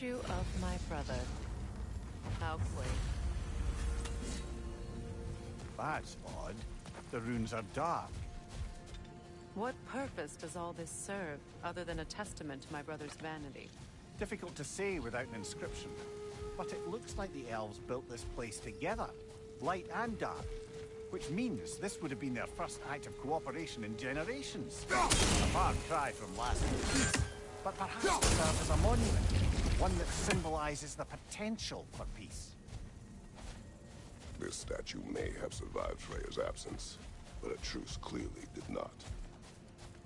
statue of my brother. How quaint. That's odd. The runes are dark. What purpose does all this serve, other than a testament to my brother's vanity? Difficult to say without an inscription. But it looks like the elves built this place together, light and dark. Which means this would have been their first act of cooperation in generations. A far cry from lasting peace, but perhaps it serves as a monument, one that symbolizes the potential for peace. This statue may have survived Freya's absence, but a truce clearly did not.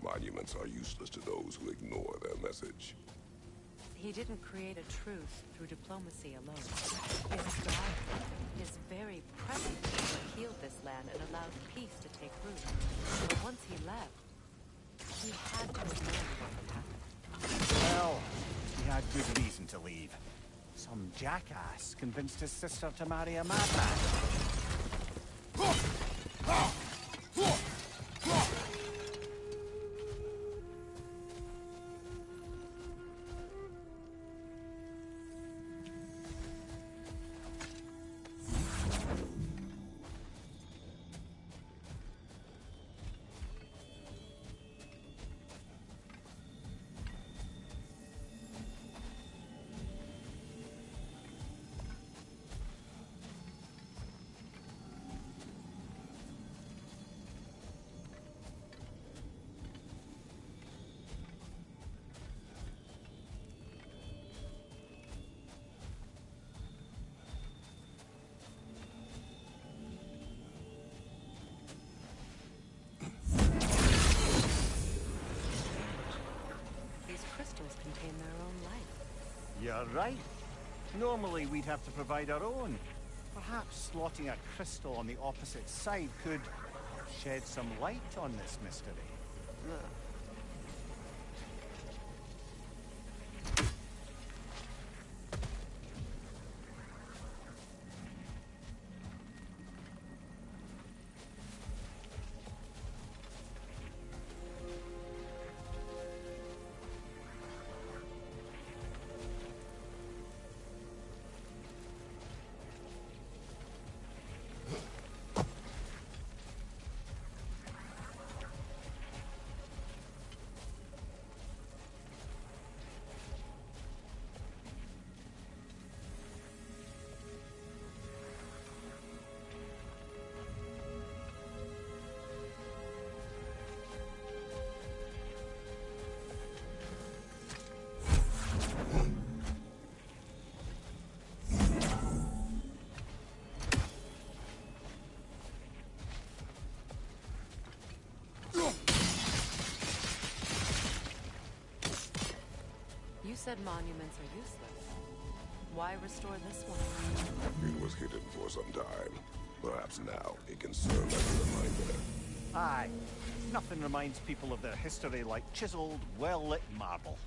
Monuments are useless to those who ignore their message. He didn't create a truce through diplomacy alone. His God, his very presence healed this land and allowed peace to take root. But once he left, he had to know what would happen. Well, he had good reason to leave. Some jackass convinced his sister to marry a madman. You're right. Normally we'd have to provide our own. Perhaps slotting a crystal on the opposite side could shed some light on this mystery. You said monuments are useless. Why restore this one? It was hidden for some time. Perhaps now it can serve as a reminder. Aye. Nothing reminds people of their history like chiseled, well-lit marble.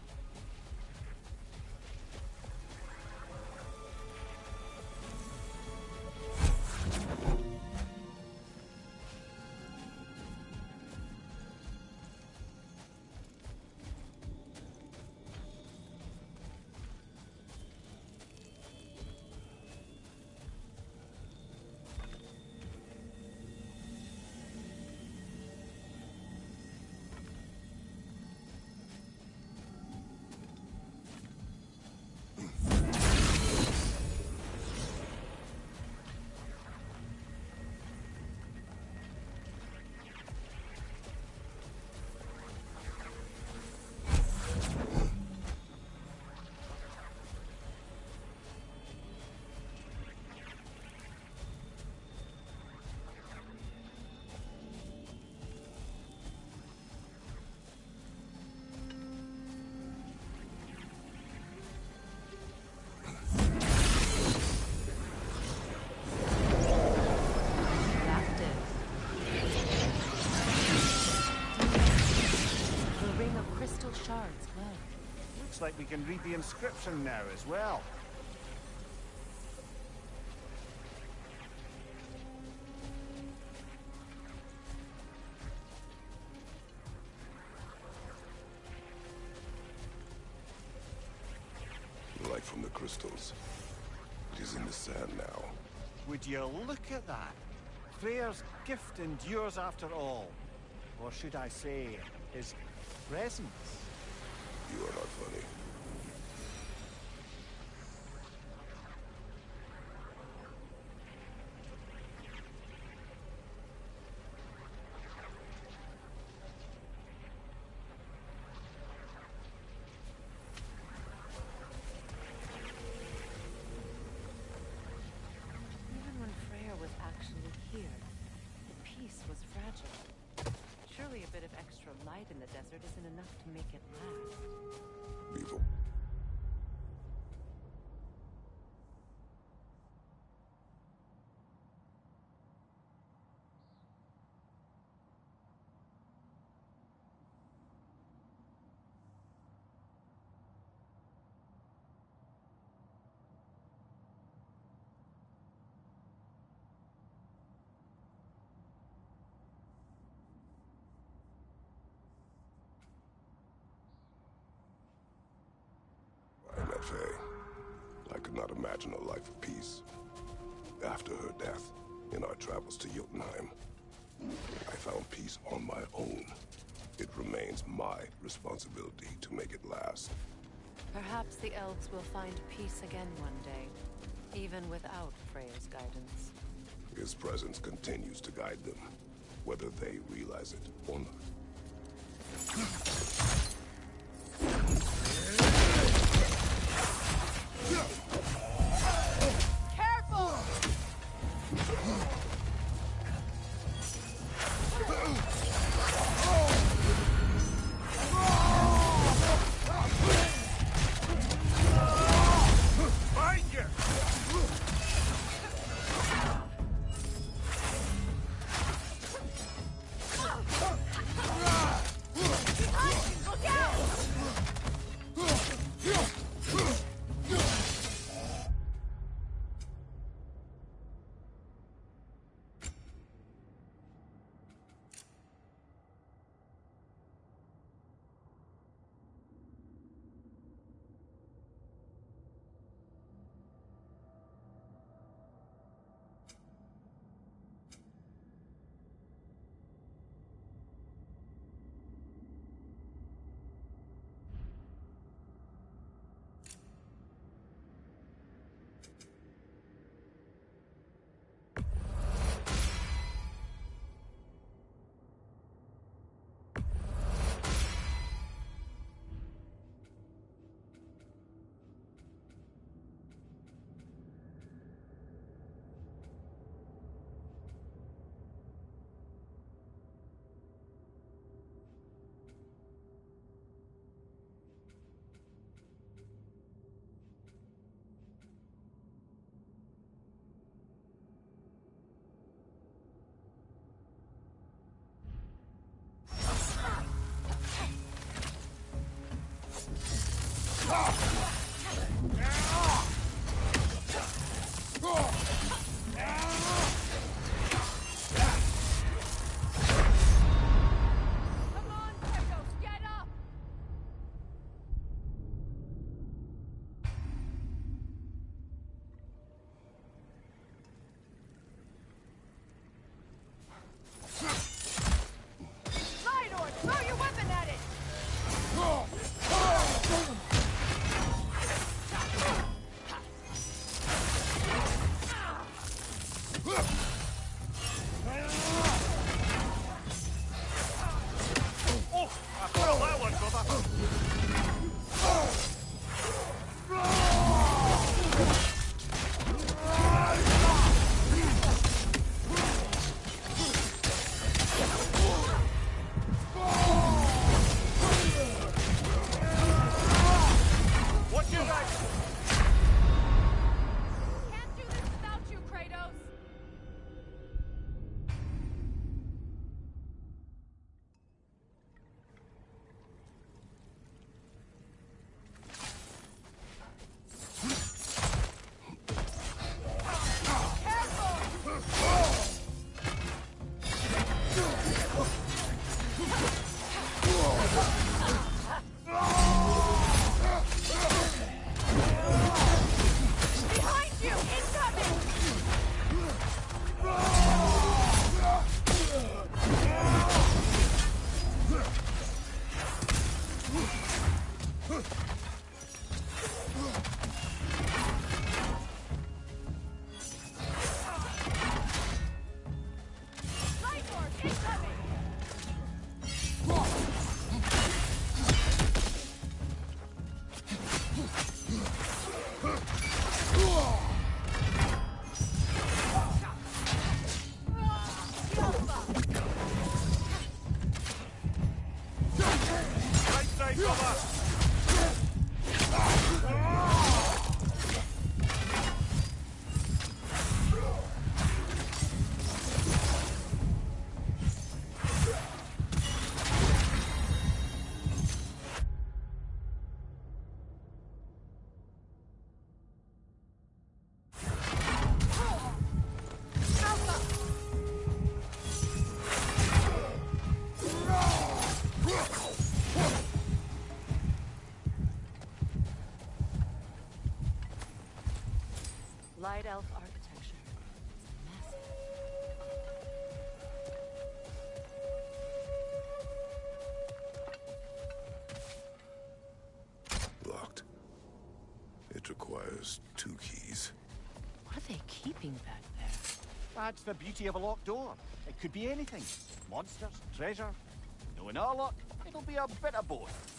Looks like we can read the inscription now as well. Like from the crystals. It is in the sand now. Would you look at that? Freyr's gift endures after all. Or should I say, his presence? You are not funny. Even when Freya was actually here, the peace was fragile. Surely a bit of extra light in the desert isn't enough to make it last. Evil. I met Faye. I could not imagine a life of peace. After her death, in our travels to Jotunheim, I found peace on my own. It remains my responsibility to make it last. Perhaps the elves will find peace again one day, even without Freya's guidance. His presence continues to guide them, whether they realize it or not. Careful! Find you! Behind you! Right side cover! Light elf architecture. Massive. Locked. It requires 2 keys. What are they keeping back there? That's the beauty of a locked door. It could be anything. Monsters, treasure. Knowing our luck, it'll be a bit of both.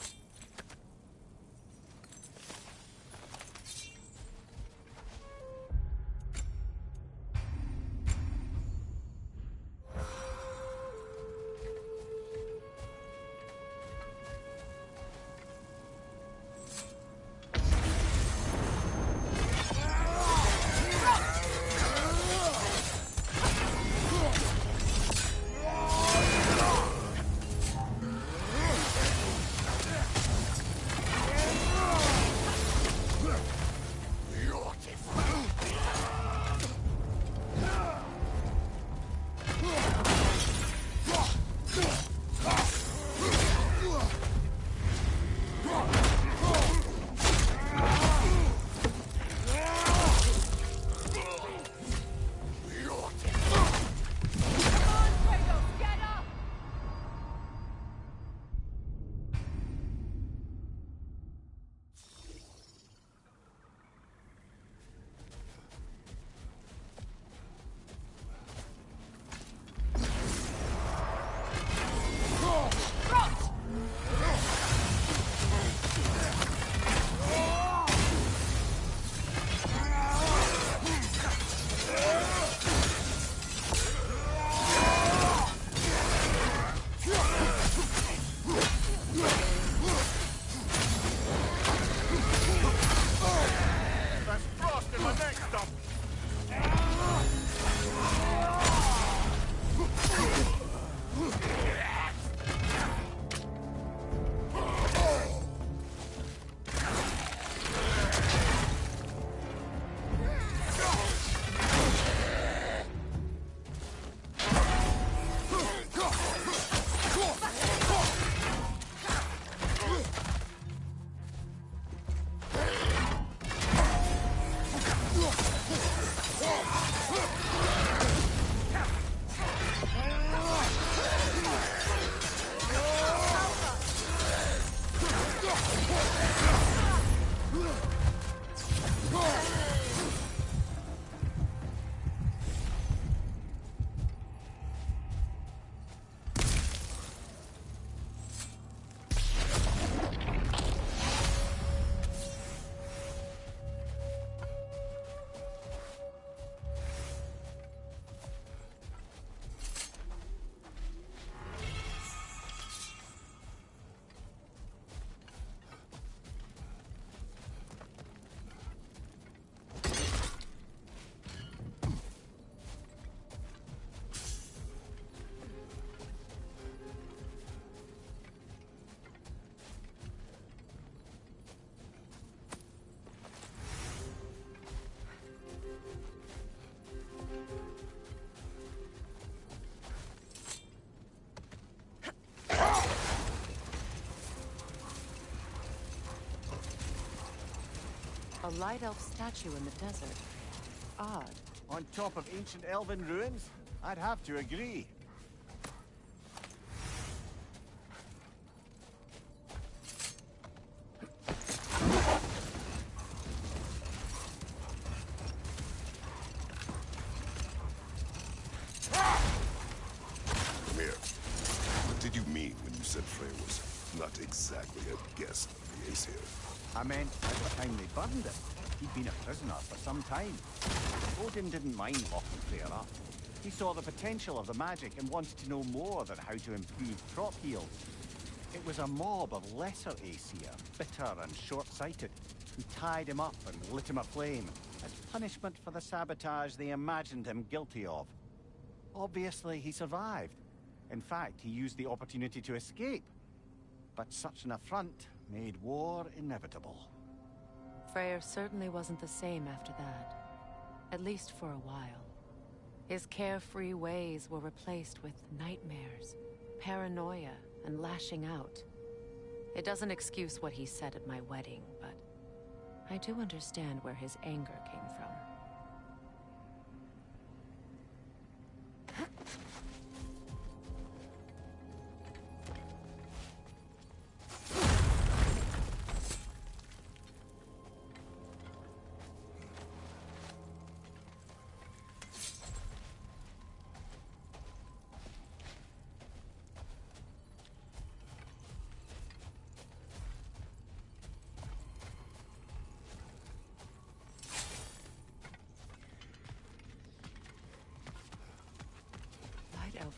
A light elf statue in the desert. Odd. On top of ancient elven ruins? I'd have to agree. did you mean when you said Freyr was not exactly a guest of the Aesir? I meant at the time they burned him. He'd been a prisoner for some time. Odin didn't mind locking Freyr up. He saw the potential of the magic and wanted to know more than how to improve crop yield. It was a mob of lesser Aesir, bitter and short-sighted, who tied him up and lit him aflame as punishment for the sabotage they imagined him guilty of. Obviously, he survived. In fact, he used the opportunity to escape. But such an affront made war inevitable. Freyr certainly wasn't the same after that. At least for a while. His carefree ways were replaced with nightmares, paranoia, and lashing out. It doesn't excuse what he said at my wedding, but I do understand where his anger came from.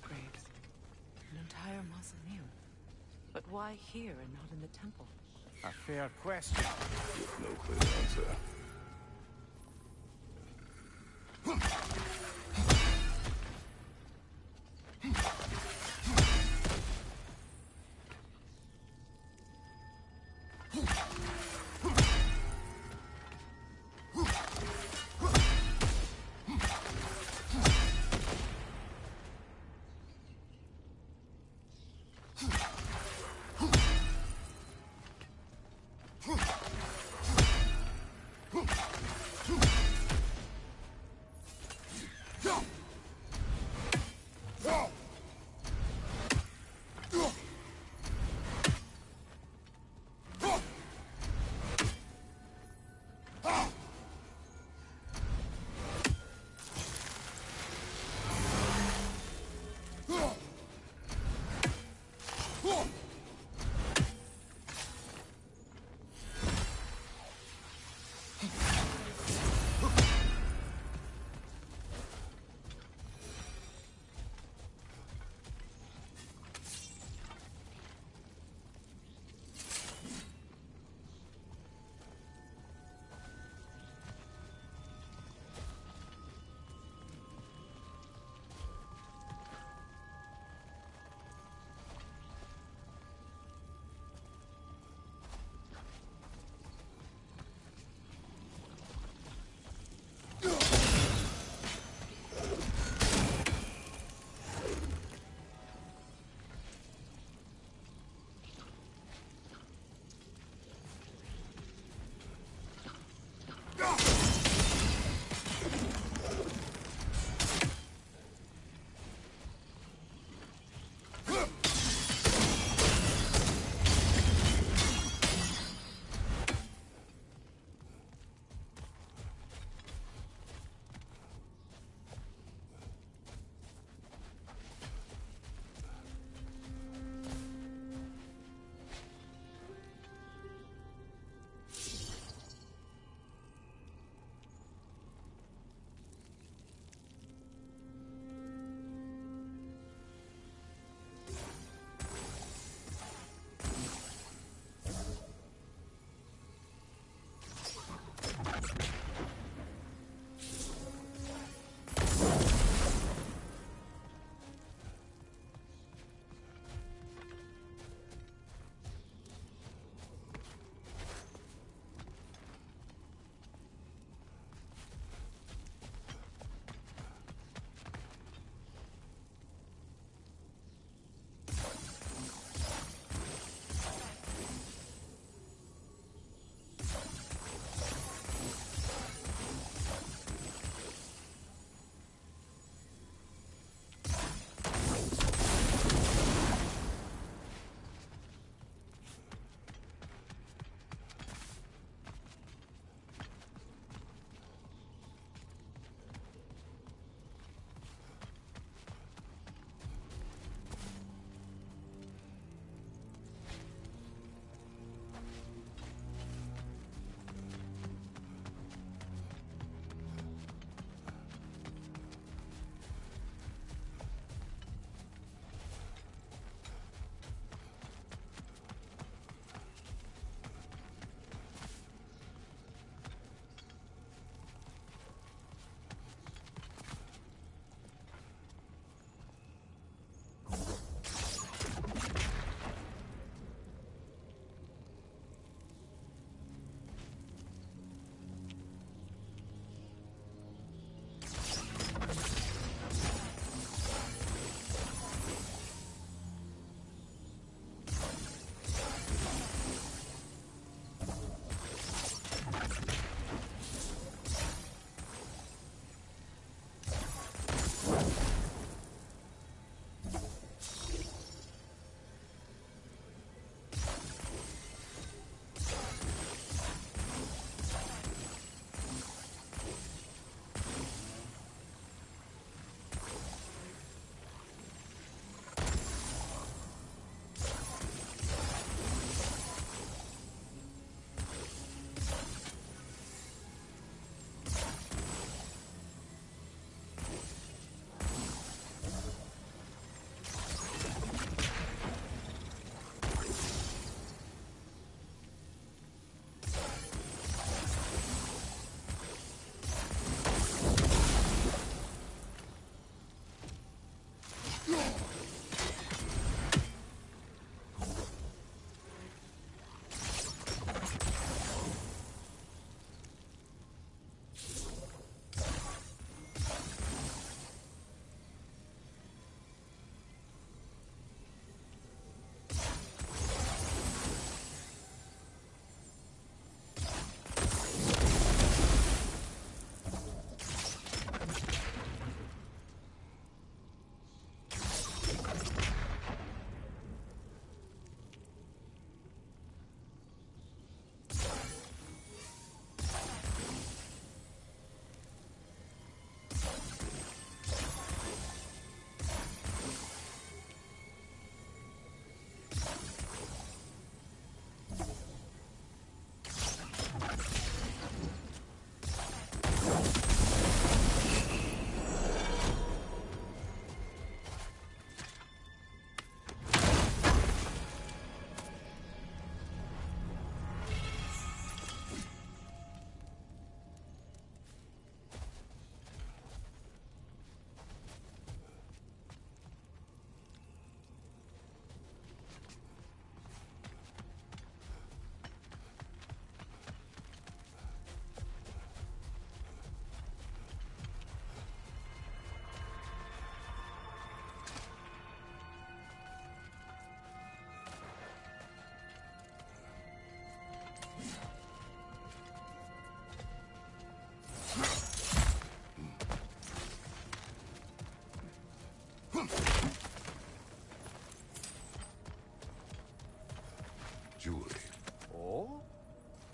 Graves. An entire mausoleum. But why here and not in the temple? A fair question. With no clear answer.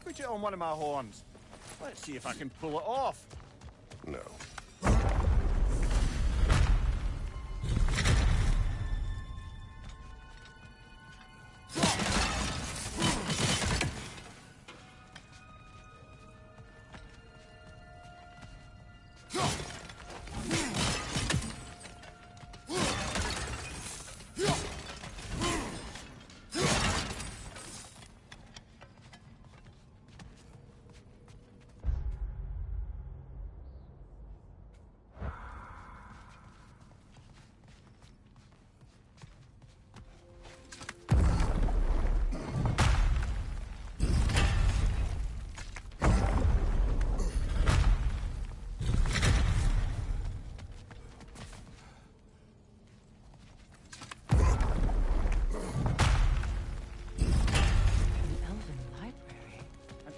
Put it on one of my horns. Let's see if I can pull it off. No.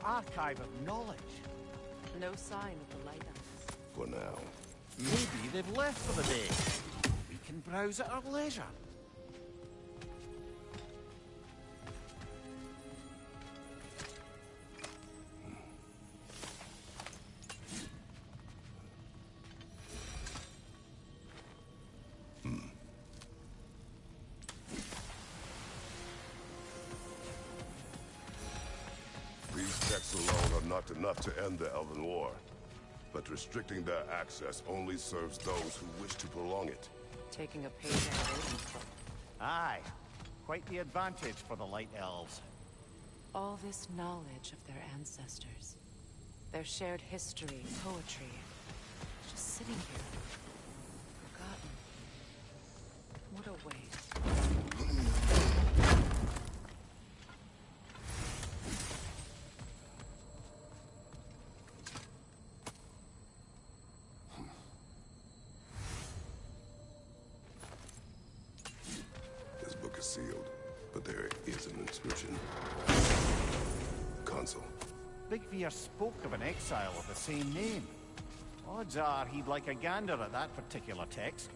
Archive of knowledge. No sign of the light elves. For now. Maybe they've left for the day. We can browse at our leisure. Texts alone are not enough to end the Elven War. But restricting their access only serves those who wish to prolong it. Taking a page out of Odin's book. Aye. Quite the advantage for the Light Elves. All this knowledge of their ancestors. Their shared history, poetry. Just sitting here. Forgotten. What a waste. Sealed, but there is an inscription. Console. Big Veer spoke of an exile of the same name. Odds are he'd like a gander at that particular text.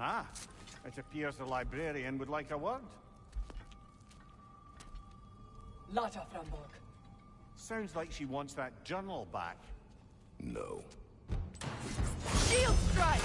Ah, it appears the librarian would like a word. Lata Framborg. Sounds like she wants that journal back. No. Shield strike!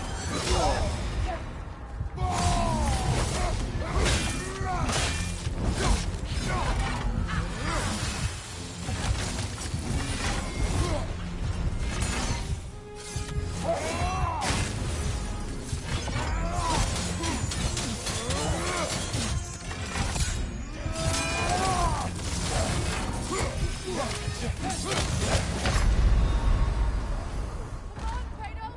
Come on, Kratos!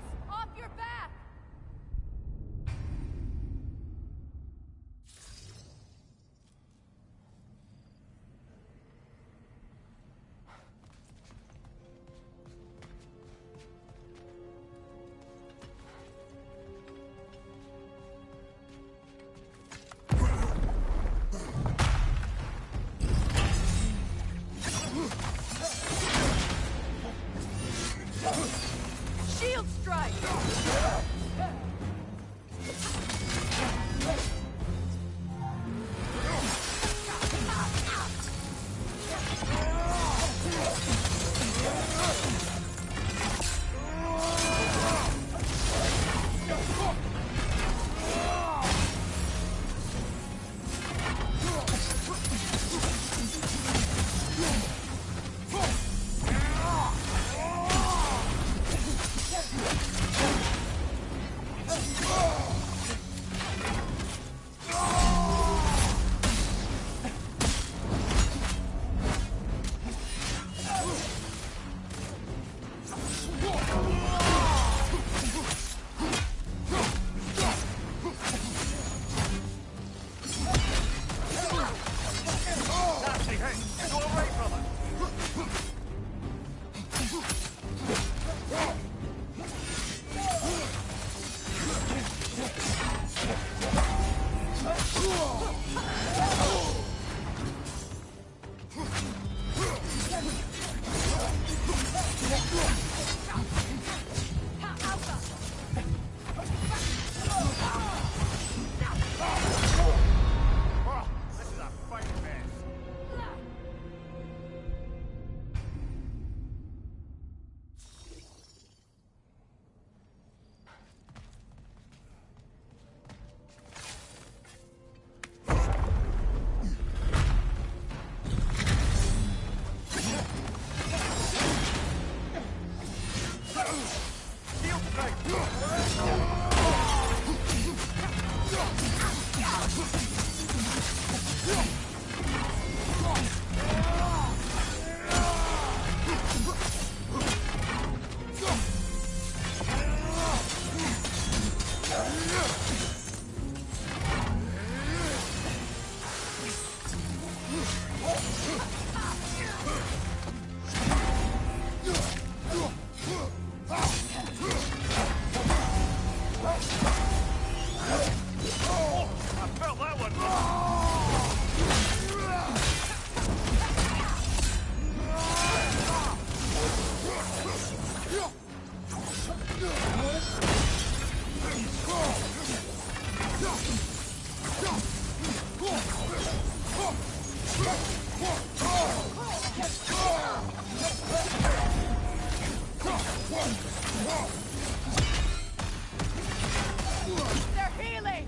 They're healing!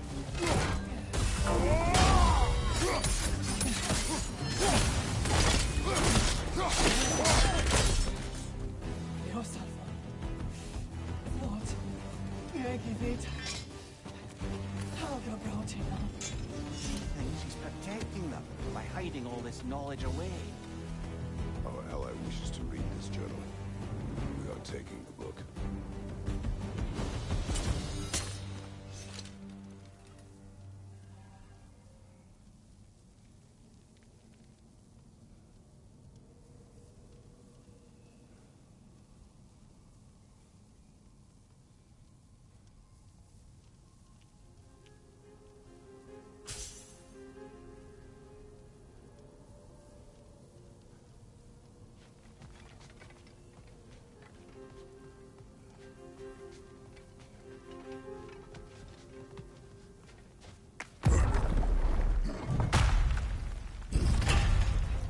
Io salvo. Lord, biegli vita. Tauga Brotina. Thinks he's protecting them by hiding all this knowledge away. Our ally wishes to read this journal. We are taking the book.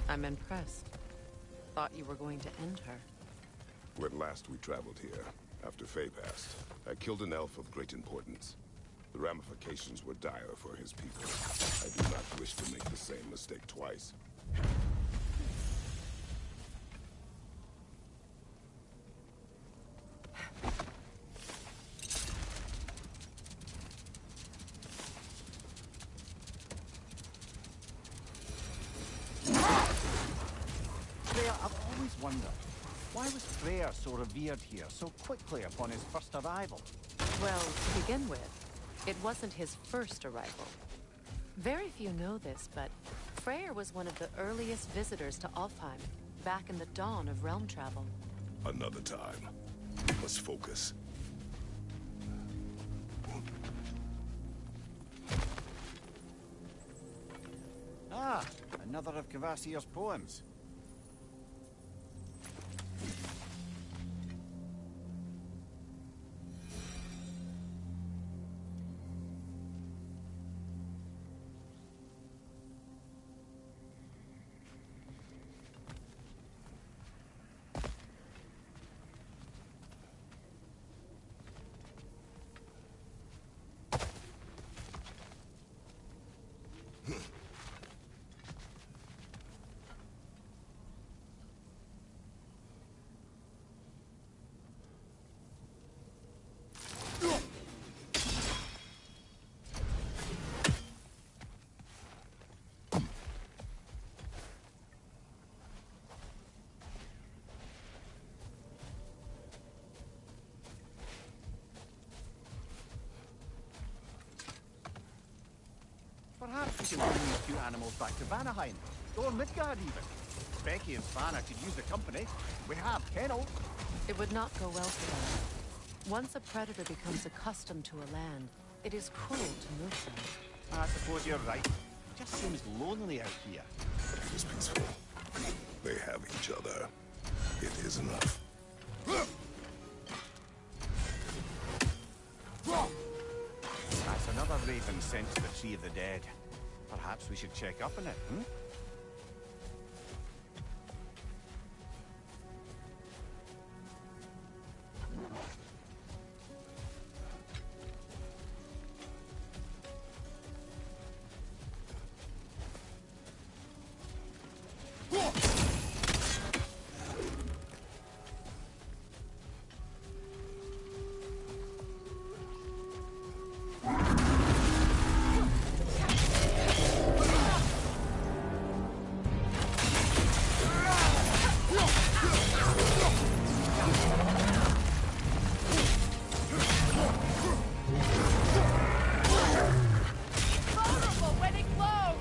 I'm impressed. Thought you were going to end her. When last we traveled here, after Faye passed, I killed an elf of great importance. The ramifications were dire for his people. I do not wish to make the same mistake twice. Freya, I've always wondered, why was Freyr so revered here so quickly upon his first arrival? Well, to begin with, it wasn't his first arrival. Very few know this, but Freyr was one of the earliest visitors to Alfheim, back in the dawn of realm travel. Another time. We must focus. Ah, another of Kvasir's poems. Perhaps we can bring these two animals back to Vanaheim, or Midgard even. Becky and Svanna could use the company. We have kennels. It would not go well for them. Once a predator becomes accustomed to a land, it is cruel to move them. I suppose you're right. It just seems lonely out here. It is peaceful. They have each other. It is enough. That's another raven sent to the Tree of the Dead. Perhaps we should check up on it, hmm? Vulnerable when it glows!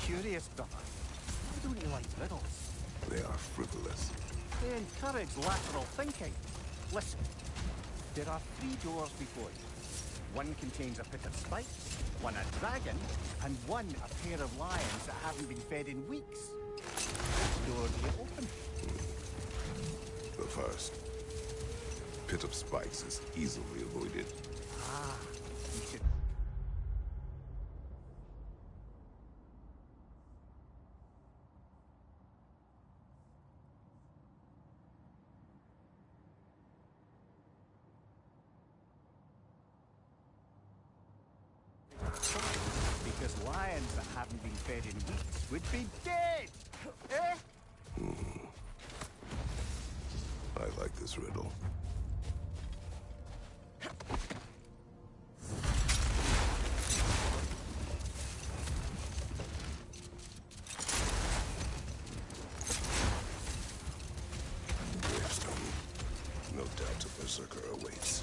Curious, brother. Why don't you like riddles? They are frivolous. They encourage lateral thinking. Listen, there are 3 doors before you. One contains a pit of spikes, one a dragon, and one a pair of lions that haven't been fed in weeks. Which door do you open? The first. Pit of spikes is easily avoided. Ah, you should... Because lions that haven't been fed in weeks would be dead! Eh? I like this riddle. Gravestone. No doubt a berserker awaits.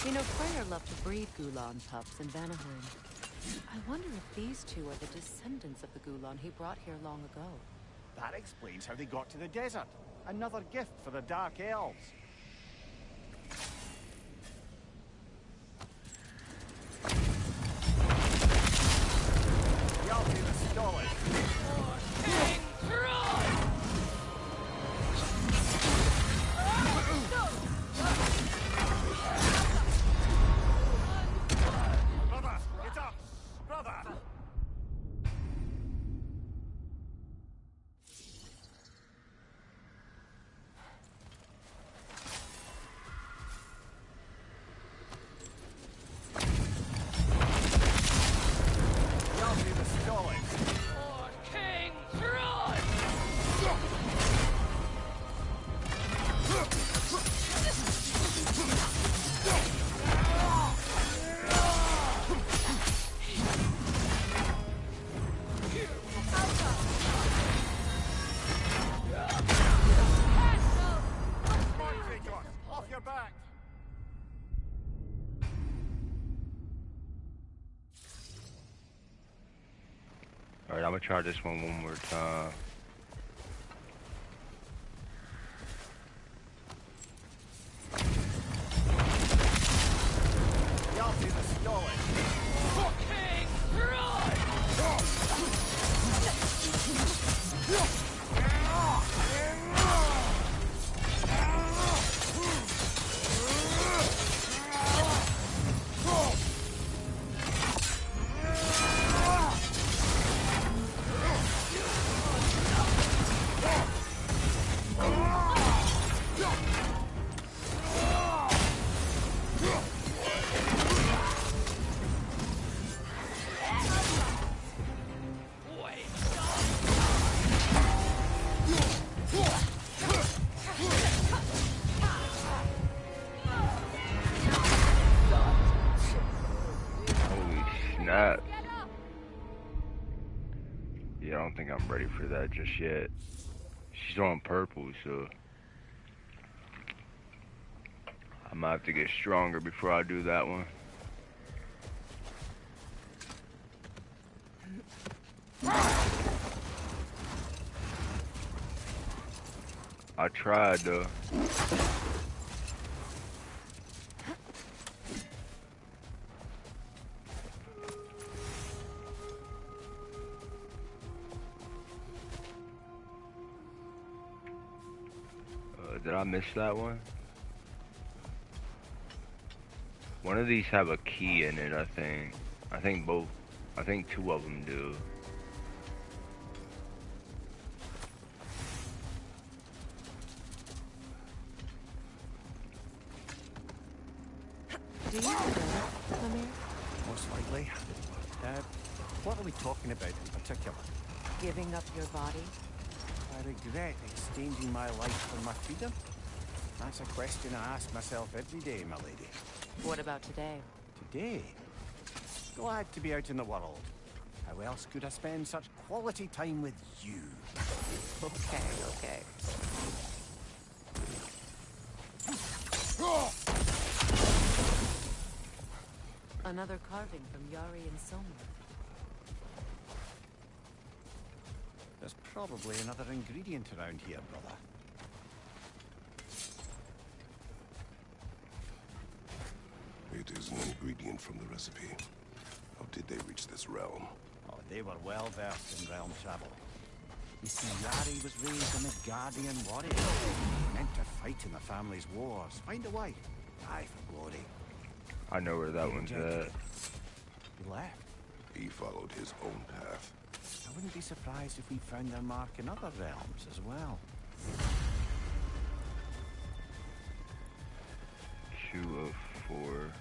You know, Freyr loved to breed Gulan pups in Vanaheim. I wonder if these two are the descendants of the Gulan he brought here long ago. That explains how they got to the desert. Another gift for the Dark Elves. Y'all do the stolid. King Troy! Brother, get up! Brother! Y'all do the stolid. King Troy! Off your back! Alright, I'm gonna try this one more time. Y'all do the stolid. King Troy! Holy snap. Yeah, I don't think I'm ready for that just yet. She's on purple, so I might have to get stronger before I do that one. I tried though. Did I miss that one? One of these have a key in it, I think. I think both. I think two of them do. Do you know, Lemire? Most likely. What are we talking about in particular? Giving up your body? I regret exchanging my life for my freedom. That's a question I ask myself every day, my lady. What about today? Today? Glad to be out in the world. How else could I spend such quality time with you? Okay, okay. Another carving from Yari and Soma. There's probably another ingredient around here, brother. It is an ingredient from the recipe. How did they reach this realm? Oh, they were well versed in realm travel. You see, Yari was raised an Asgardian warrior. Meant to fight in the family's wars. Find a wife. Die for glory. I know where that one's at. He left. He followed his own path. I wouldn't be surprised if we found their mark in other realms as well. 2 of 4.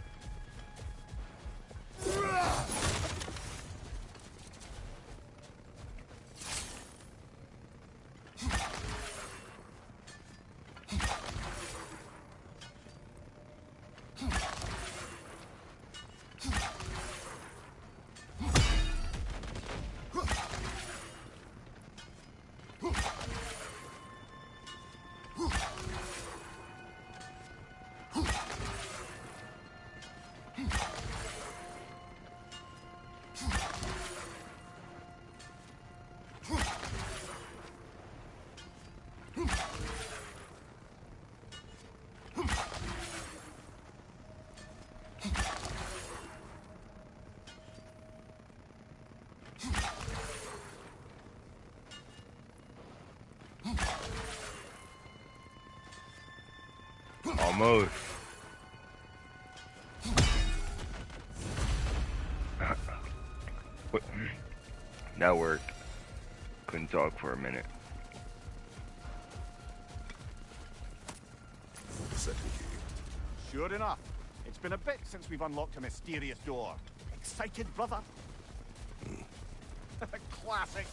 Almost. What? That worked. Couldn't talk for a minute. Second key. Sure enough. It's been a bit since we've unlocked a mysterious door. Excited, brother? Classic.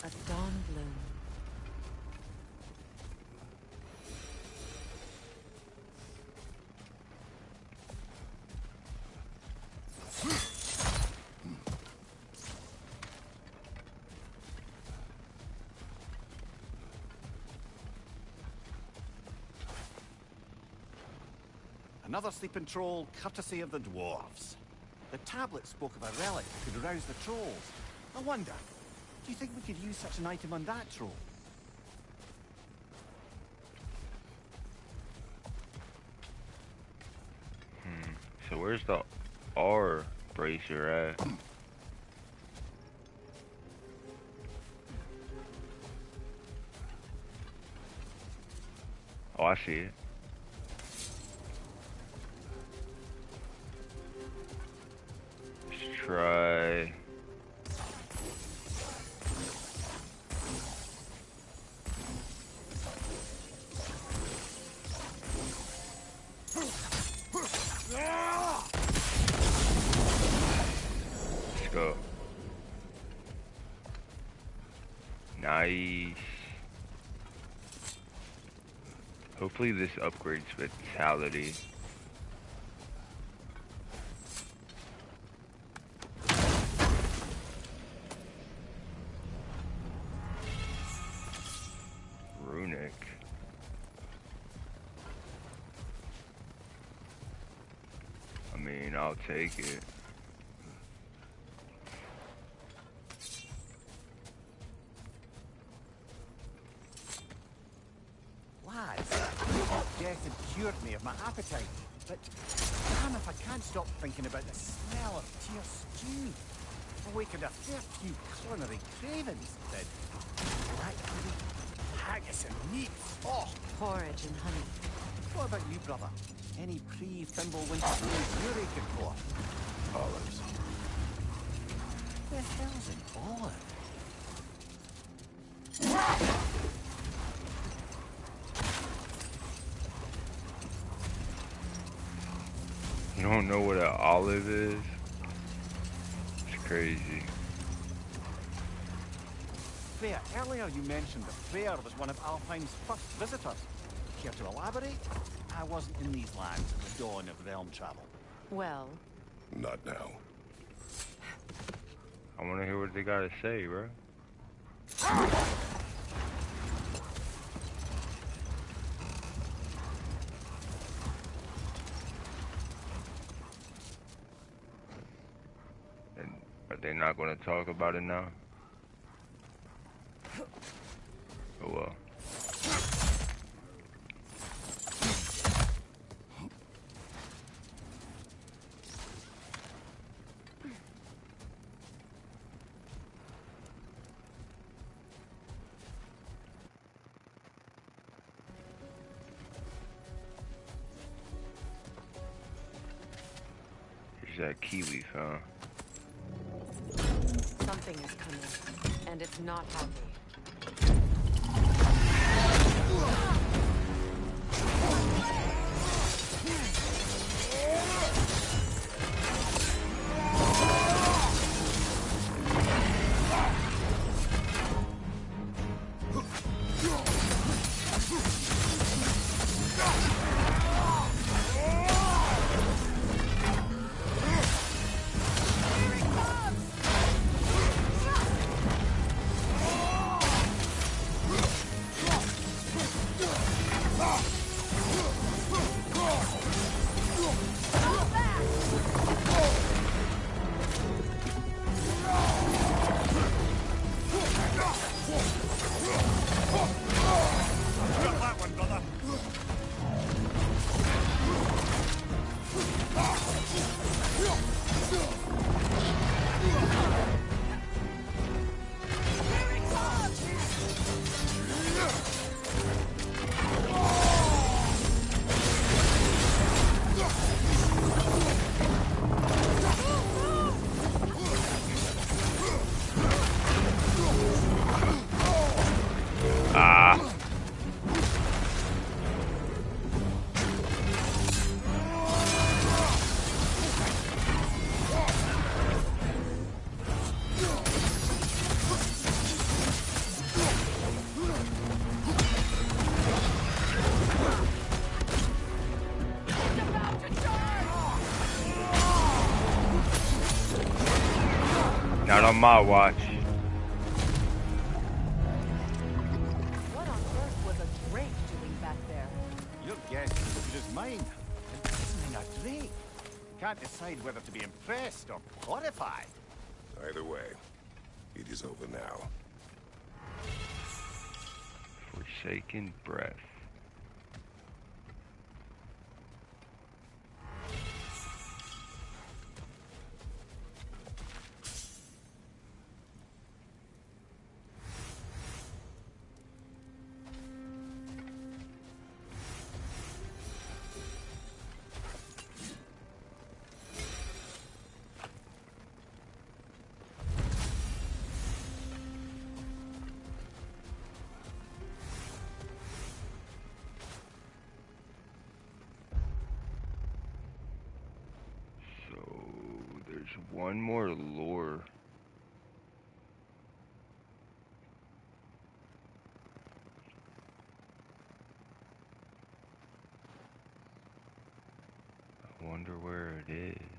A dawn bloom. Another sleeping troll, courtesy of the dwarves. The tablet spoke of a relic that could arouse the trolls. I wonder, do you think we could use such an item on that troll? So where's the R bracer at? Oh, I see it. Let's try. Let's go. Nice. Hopefully this upgrades vitality. Runic. I'll take it. Lads, death had cured me of my appetite, but damn if I can't stop thinking about the smell of tear stew. Awakened a fair few culinary cravings, did. Black pudding, haggis and meat. Oh, Porridge and honey. what about you, brother? Any pre-thimble winter food you're aching for? Olives. The hell's an olive? You don't know what an olive is? It's crazy. Freya, earlier you mentioned that Freya was one of Alfheim's first visitors. Care to elaborate? I wasn't in these lands at the dawn of realm travel. Well, Not now. I want to hear what they gotta say, bro. And are they not gonna talk about it now? Oh well. Here's that kiwi, huh? something is coming, and it's not happy. Not on my watch. What on earth was a drake doing back there? Your guess is as good as mine. Imprisoning a drake. Can't decide whether to be impressed or horrified. Either way, it is over now. Forsaken breath. One more lore. I wonder where it is.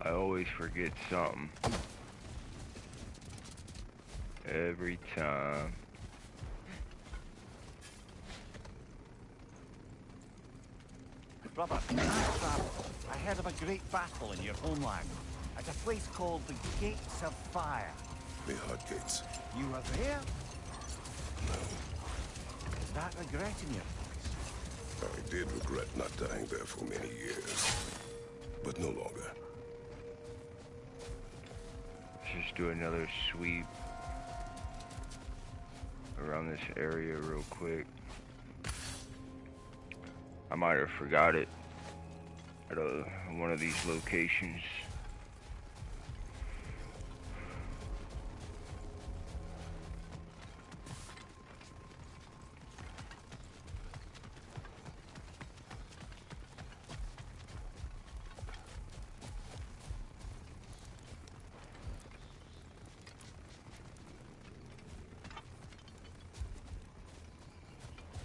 I always forget something. Every time. Brother, I heard of a great battle in your homeland. At a place called the Gates of Fire. The Hudgates. You were there? No. Is that regret in your voice? I did regret not dying there for many years. But no longer. Let's just do another sweep around this area real quick. I might have forgot it at one of these locations.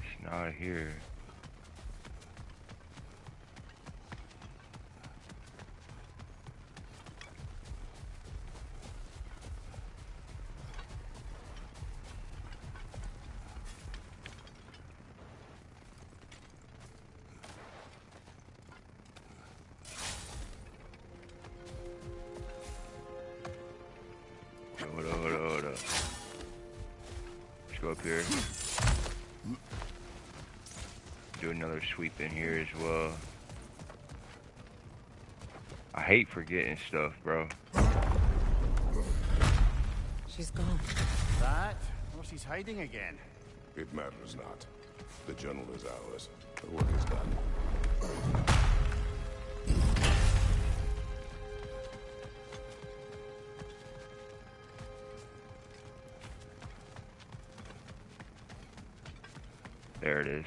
It's not here. Hold up. Let's go up here. Do another sweep in here as well. I hate forgetting stuff, bro. She's gone. That? Or she's hiding again. It matters not. The general is ours. The work is done. There it is.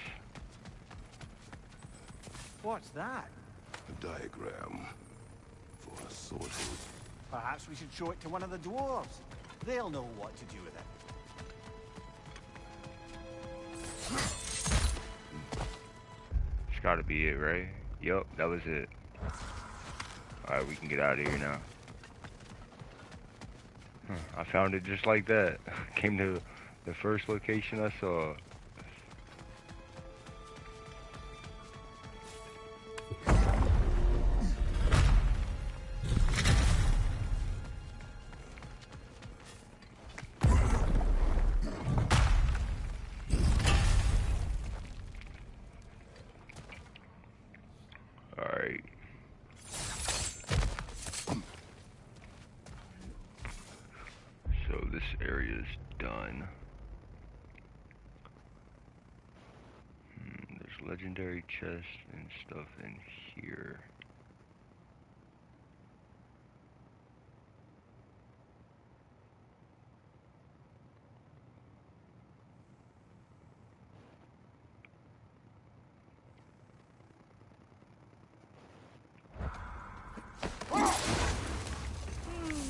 What's that? A diagram for a sorting. Perhaps we should show it to one of the dwarves. They'll know what to do with it. It's gotta be it, right? Yup, that was it. Alright, we can get out of here now. I found it just like that. Came to the first location I saw. Alright. So this area is done. There's legendary chests and stuff in here.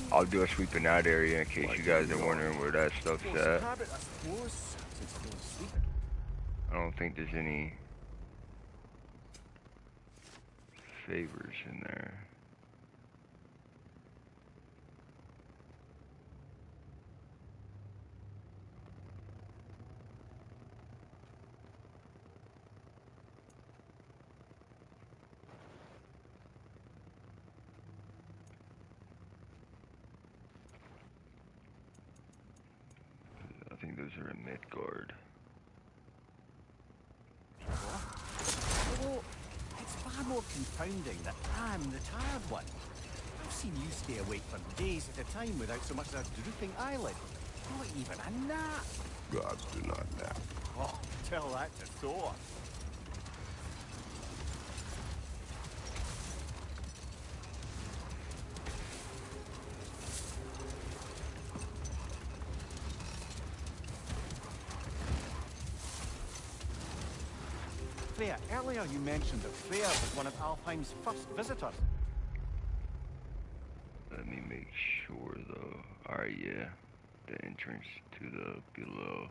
I'll do a sweep in that area in case you guys are wondering where that stuff's at. I don't think there's any favors in there. I think those are in Midgard. Although, it's far more confounding that I'm the tired one. I've seen you stay awake for days at a time without so much as a drooping eyelid. Not even a nap. Gods do not nap. Oh, tell that to Thor. Freya, earlier you mentioned that Freya was one of Alfheim's first visitors. Let me make sure though. Alright, yeah. The entrance to the below.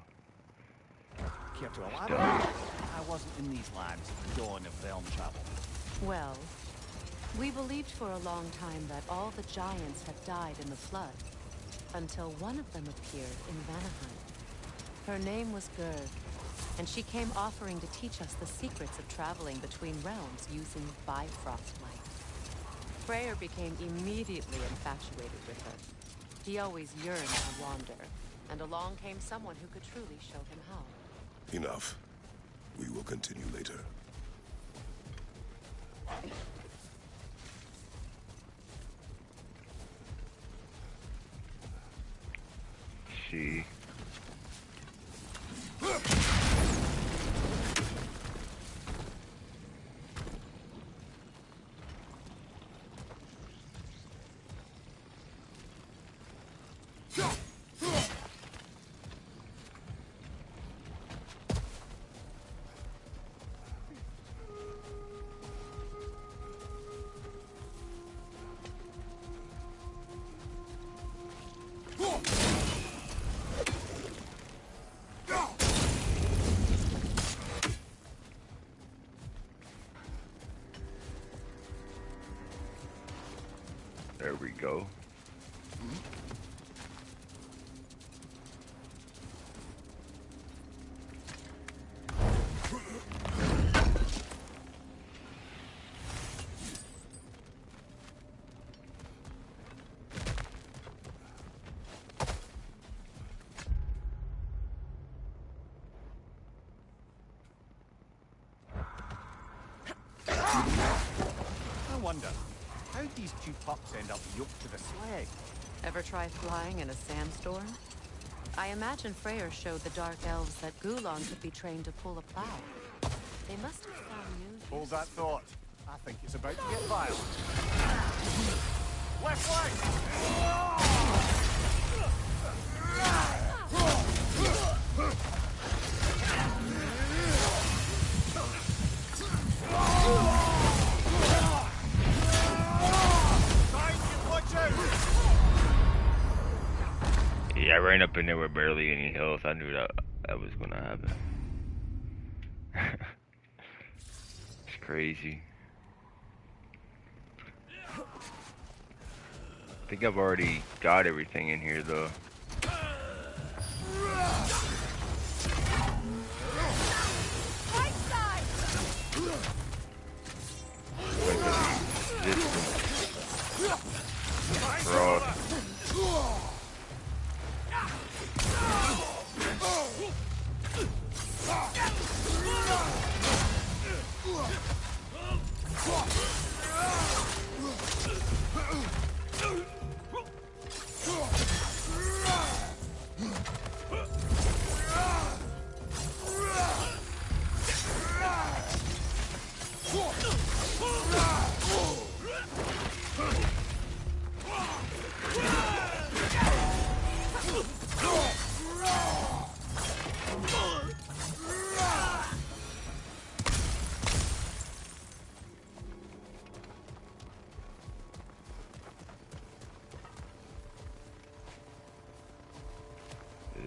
Care to elaborate? I wasn't in these lands at the dawn of realm travel. Well, We believed for a long time that all the giants had died in the flood, until one of them appeared in Vanaheim. Her name was Gerd, and she came offering to teach us the secrets of traveling between realms using Bifrost light. Freyr became immediately infatuated with her. He always yearned to wander, and along came someone who could truly show him how. Enough. We will continue later. See. There we go. I wonder, how'd these two pups end up yoked to the sled? Ever try flying in a sandstorm? I imagine Freyr showed the Dark Elves that Gulon could be trained to pull a plow. They must have found new... Hold that thought. I think it's about to get violent. Left Yeah, I ran up in there with barely any health. I knew that was gonna happen. It's crazy. I think I've already got everything in here though.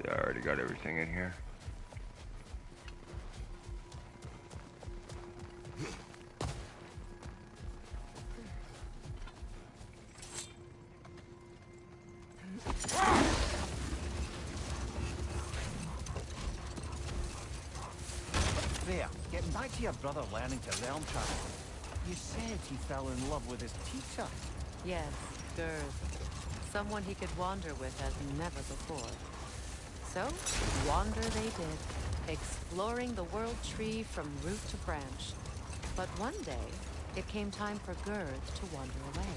I already got everything in here. there, getting back to your brother learning to realm travel. You said he fell in love with his teacher. Yes, Gerd. Someone he could wander with as never before. So, wander they did, exploring the world tree from root to branch. But one day, it came time for Gerd to wander away.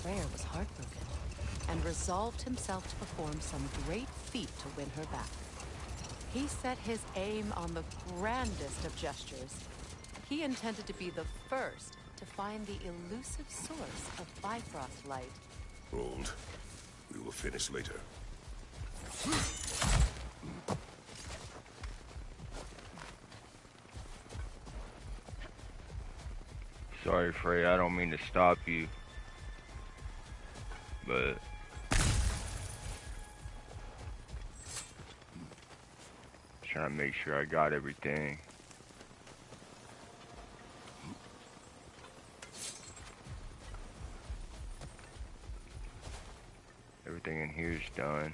Freyr was heartbroken, and resolved himself to perform some great feat to win her back. He set his aim on the grandest of gestures. He intended to be the first to find the elusive source of Bifrost light. Rolled. We will finish later. Sorry, Frey, I don't mean to stop you, but trying to make sure I got everything. Everything in here's done.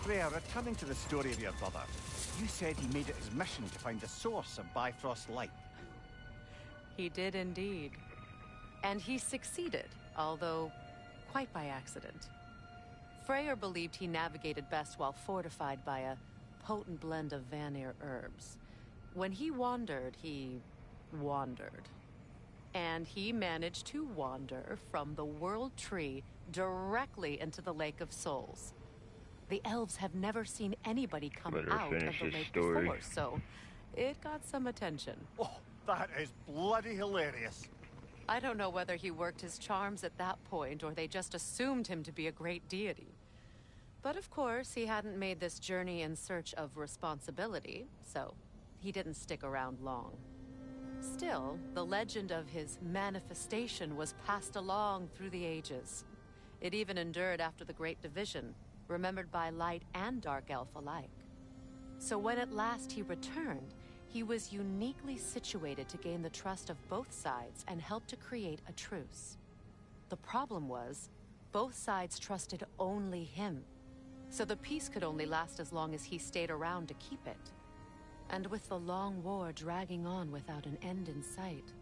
Freya, returning to the story of your brother, you said he made it his mission to find the source of Bifrost's light. He did indeed. And he succeeded, although quite by accident. Freyr believed he navigated best while fortified by a potent blend of Vanir herbs. When he wandered, he wandered. And he managed to wander from the World Tree directly into the Lake of Souls. The elves have never seen anybody come out of the lake before, so it got some attention. Oh, that is bloody hilarious. I don't know whether he worked his charms at that point or they just assumed him to be a great deity. But of course, he hadn't made this journey in search of responsibility, so he didn't stick around long. Still, the legend of his manifestation was passed along through the ages. It even endured after the Great Division, remembered by light and dark elf alike. So when at last he returned, he was uniquely situated to gain the trust of both sides and help to create a truce. The problem was, both sides trusted only him, so the peace could only last as long as he stayed around to keep it. And with the long war dragging on without an end in sight,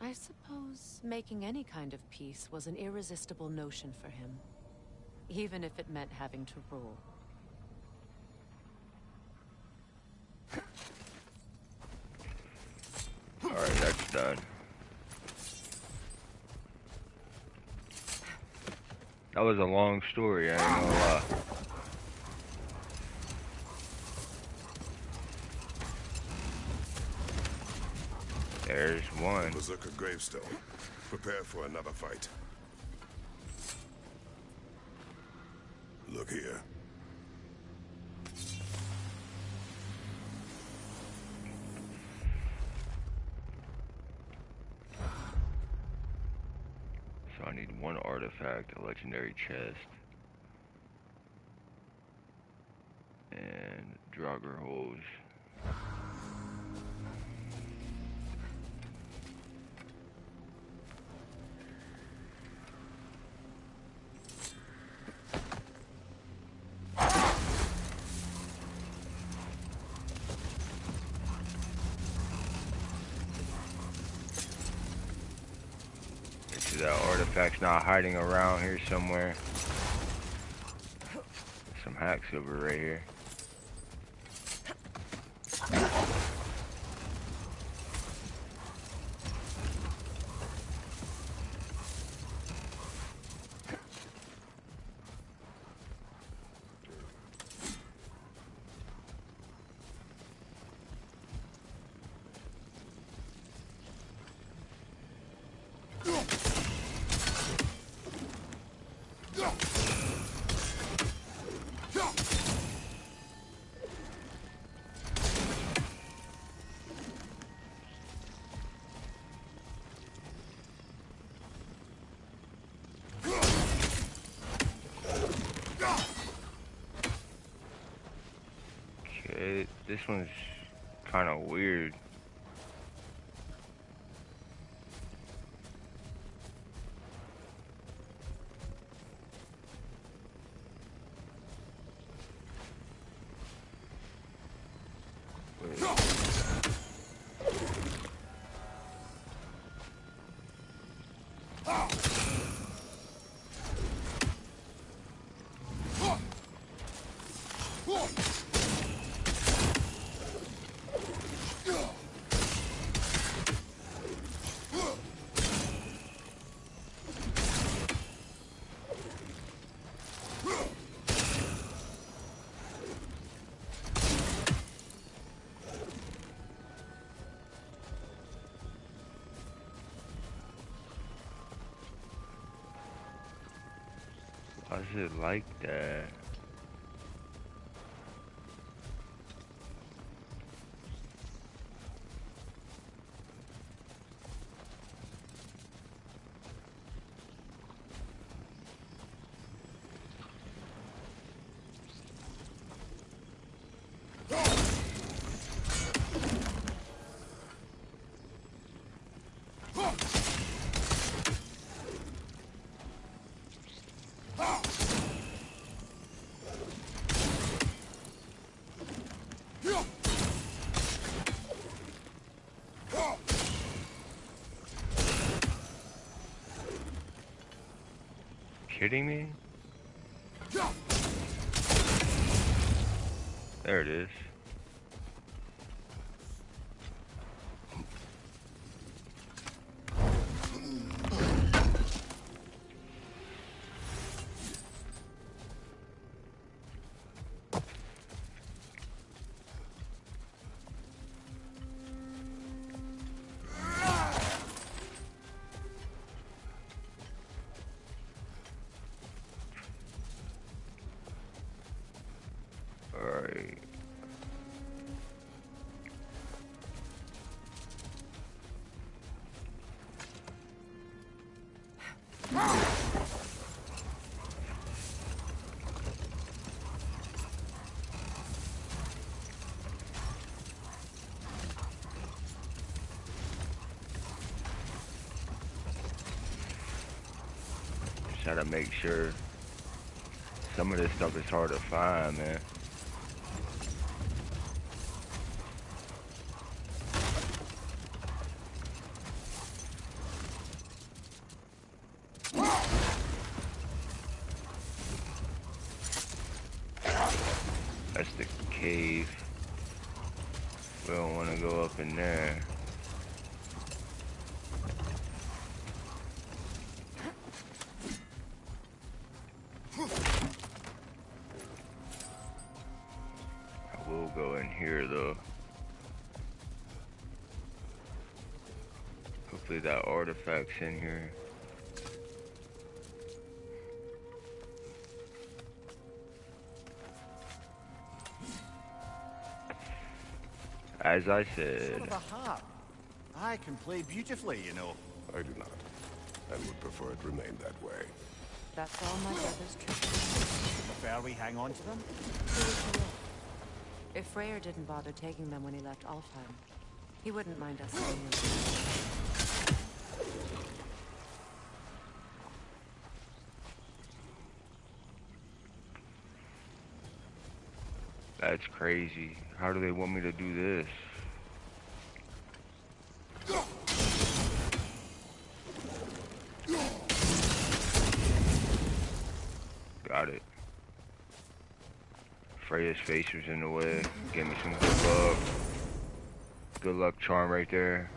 I suppose making any kind of peace was an irresistible notion for him, even if it meant having to rule. Alright, that's done. That was a long story, I ain't gonna lie. There's one. Berserker gravestone. Prepare for another fight. Look here. So I need one artifact, a legendary chest, and Draugr holes. That artifact's not hiding around here somewhere. Some hack silver right here. This one's kind of weird. Why is it like that? Kidding me? There it is. Alright. Just gotta make sure. Some of this stuff is hard to find, man. That's the cave. We don't want to go up in there. I will go in here though. Hopefully that artifact's in here. As I said. Sort of a harp. I can play beautifully, you know. I do not, and would prefer it remain that way. That's all my brother's tricks. Prefer we hang on to them? Do what you will. If Freyr didn't bother taking them when he left Alfheim, he wouldn't mind us seeing them. That's crazy. How do they want me to do this? Got it. Freya's face was in the way. Gave me some good luck. Good luck charm right there.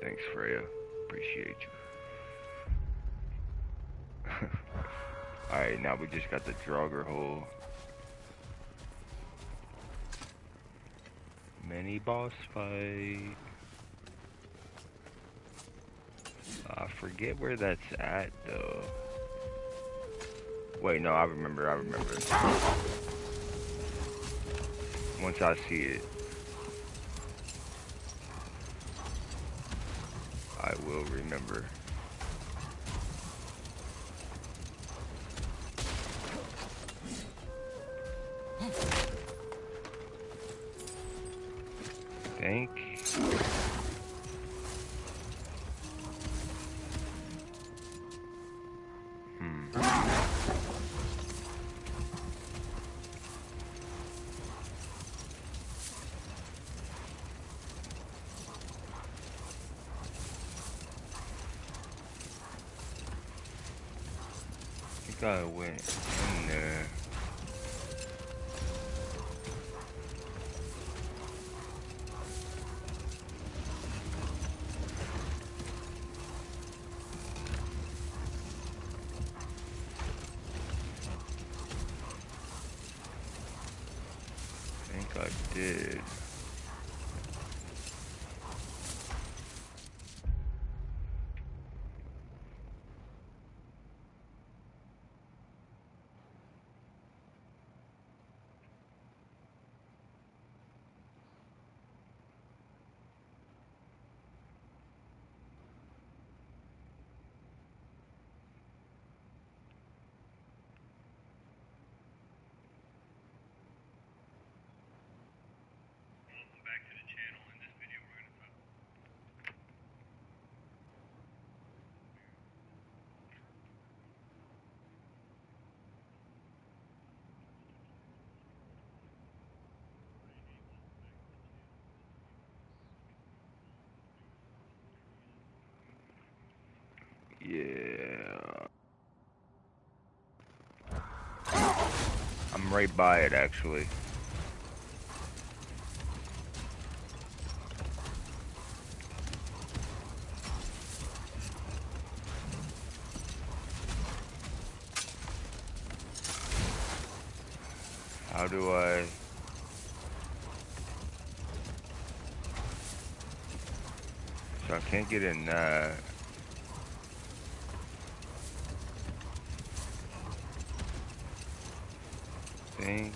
Thanks, Freya. Appreciate you. Alright, now we just got the Draugr hole. Mini boss fight. I forget where that's at though. Wait, no, I remember. Once I see it, I will remember. Thank you. I think I went in there. I did. I'm right by it, actually. How do I... So I can't get in that. Think.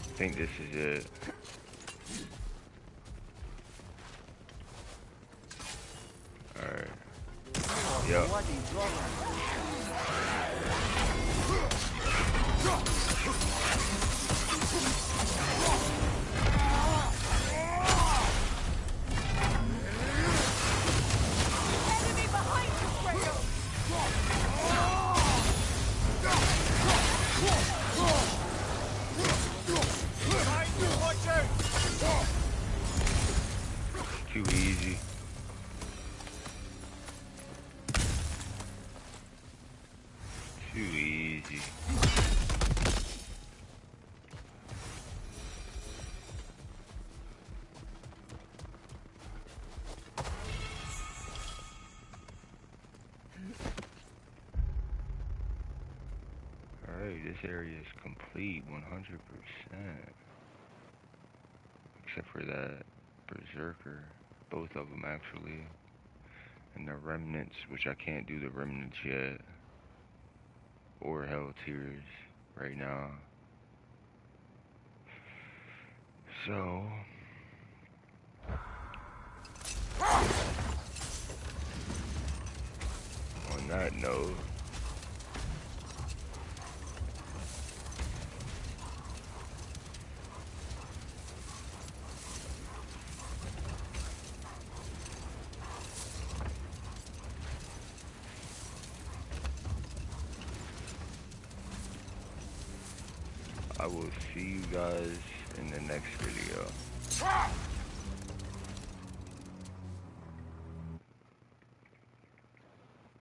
I think this is it. Alright. Yep. Enemy behind you, Kratos! Watch out! Too easy. Too easy. Alright, this area is complete 100%. Except for that Berserker. Both of them, actually. And the Remnants, which I can't do the Remnants yet. Or Hell Tears right now. So... on that note... I will see you guys in the next video.